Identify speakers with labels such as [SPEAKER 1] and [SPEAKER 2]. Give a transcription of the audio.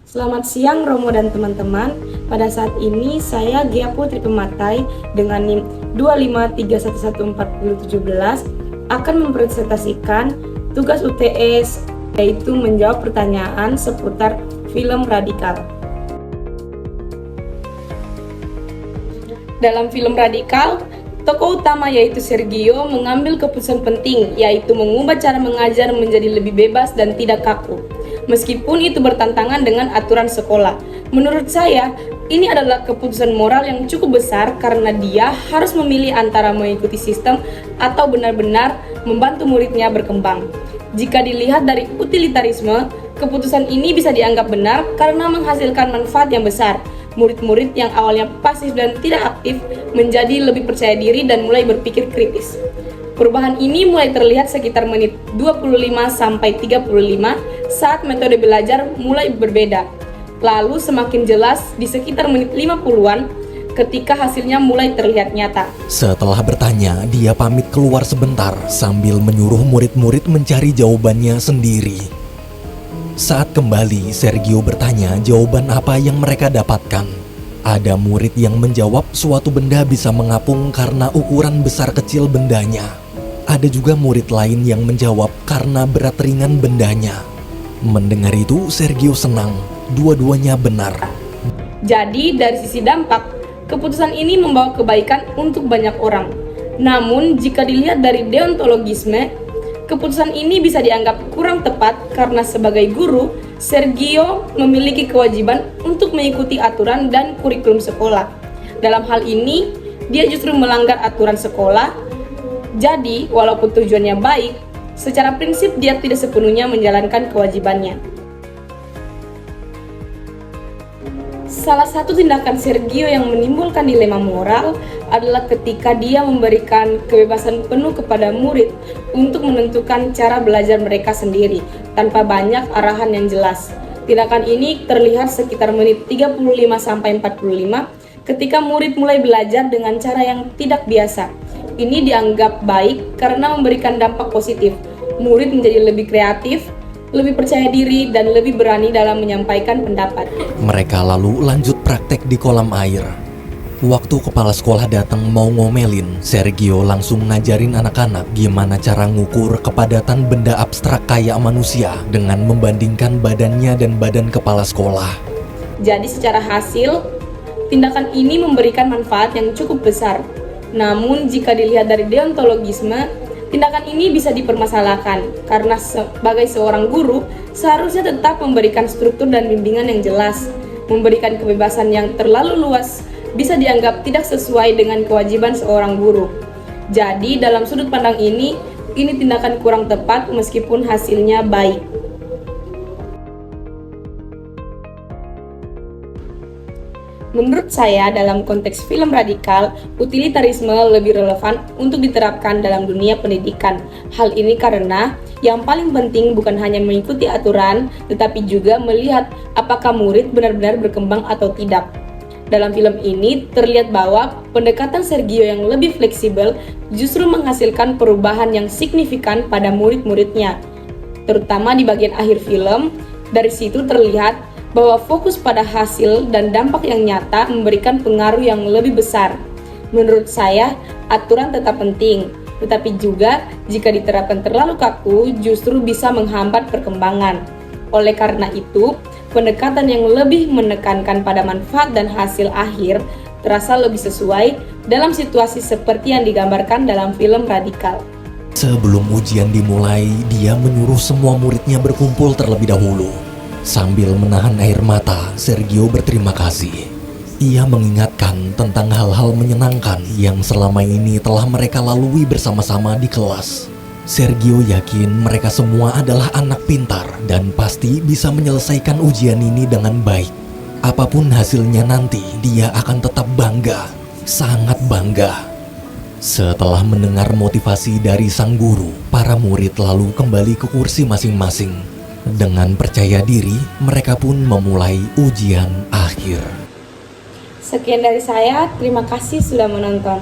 [SPEAKER 1] Selamat siang Romo dan teman-teman. Pada saat ini saya Gia Putri Pematai dengan NIM 253114017 akan mempresentasikan tugas UTS, yaitu menjawab pertanyaan seputar film Radikal. Dalam film Radikal, tokoh utama yaitu Sergio mengambil keputusan penting, yaitu mengubah cara mengajar menjadi lebih bebas dan tidak kaku. Meskipun itu bertentangan dengan aturan sekolah. Menurut saya, ini adalah keputusan moral yang cukup besar karena dia harus memilih antara mengikuti sistem atau benar-benar membantu muridnya berkembang. Jika dilihat dari utilitarisme, keputusan ini bisa dianggap benar karena menghasilkan manfaat yang besar. Murid-murid yang awalnya pasif dan tidak aktif menjadi lebih percaya diri dan mulai berpikir kritis. Perubahan ini mulai terlihat sekitar menit 25-35 saat metode belajar mulai berbeda. Lalu semakin jelas di sekitar menit 50-an ketika hasilnya mulai terlihat nyata.
[SPEAKER 2] Setelah bertanya, dia pamit keluar sebentar sambil menyuruh murid-murid mencari jawabannya sendiri. Saat kembali, Sergio bertanya jawaban apa yang mereka dapatkan. Ada murid yang menjawab suatu benda bisa mengapung karena ukuran besar kecil bendanya. Ada juga murid lain yang menjawab karena berat ringan bendanya. Mendengar itu, Sergio senang. Dua-duanya benar.
[SPEAKER 1] Jadi dari sisi dampak, keputusan ini membawa kebaikan untuk banyak orang. Namun jika dilihat dari deontologisme, keputusan ini bisa dianggap kurang tepat karena sebagai guru, Sergio memiliki kewajiban untuk mengikuti aturan dan kurikulum sekolah. Dalam hal ini, dia justru melanggar aturan sekolah. Jadi, walaupun tujuannya baik, secara prinsip dia tidak sepenuhnya menjalankan kewajibannya. Salah satu tindakan Sergio yang menimbulkan dilema moral adalah ketika dia memberikan kebebasan penuh kepada murid untuk menentukan cara belajar mereka sendiri tanpa banyak arahan yang jelas. Tindakan ini terlihat sekitar menit 35-45 ketika murid mulai belajar dengan cara yang tidak biasa. Ini dianggap baik karena memberikan dampak positif. Murid menjadi lebih kreatif, lebih percaya diri, dan lebih berani dalam menyampaikan pendapat.
[SPEAKER 2] Mereka lalu lanjut praktek di kolam air. Waktu kepala sekolah datang mau ngomelin, Sergio langsung ngajarin anak-anak gimana cara ngukur kepadatan benda abstrak kayak manusia dengan membandingkan badannya dan badan kepala sekolah.
[SPEAKER 1] Jadi secara hasil, tindakan ini memberikan manfaat yang cukup besar. Namun jika dilihat dari deontologisme, tindakan ini bisa dipermasalahkan karena sebagai seorang guru seharusnya tetap memberikan struktur dan bimbingan yang jelas. Memberikan kebebasan yang terlalu luas bisa dianggap tidak sesuai dengan kewajiban seorang guru. Jadi dalam sudut pandang ini tindakan kurang tepat meskipun hasilnya baik. Menurut saya, dalam konteks film Radikal, utilitarisme lebih relevan untuk diterapkan dalam dunia pendidikan. Hal ini karena yang paling penting bukan hanya mengikuti aturan, tetapi juga melihat apakah murid benar-benar berkembang atau tidak. Dalam film ini terlihat bahwa pendekatan Sergio yang lebih fleksibel justru menghasilkan perubahan yang signifikan pada murid-muridnya. Terutama di bagian akhir film, dari situ terlihat bahwa fokus pada hasil dan dampak yang nyata memberikan pengaruh yang lebih besar. Menurut saya, aturan tetap penting, tetapi juga jika diterapkan terlalu kaku justru bisa menghambat perkembangan. Oleh karena itu, pendekatan yang lebih menekankan pada manfaat dan hasil akhir terasa lebih sesuai dalam situasi seperti yang digambarkan dalam film Radikal.
[SPEAKER 2] Sebelum ujian dimulai, dia menyuruh semua muridnya berkumpul terlebih dahulu. Sambil menahan air mata, Sergio berterima kasih. Ia mengingatkan tentang hal-hal menyenangkan yang selama ini telah mereka lalui bersama-sama di kelas. Sergio yakin mereka semua adalah anak pintar dan pasti bisa menyelesaikan ujian ini dengan baik. Apapun hasilnya nanti, dia akan tetap bangga, sangat bangga. Setelah mendengar motivasi dari sang guru, para murid lalu kembali ke kursi masing-masing. Dengan percaya diri, mereka pun memulai ujian akhir.
[SPEAKER 1] Sekian dari saya, terima kasih sudah menonton.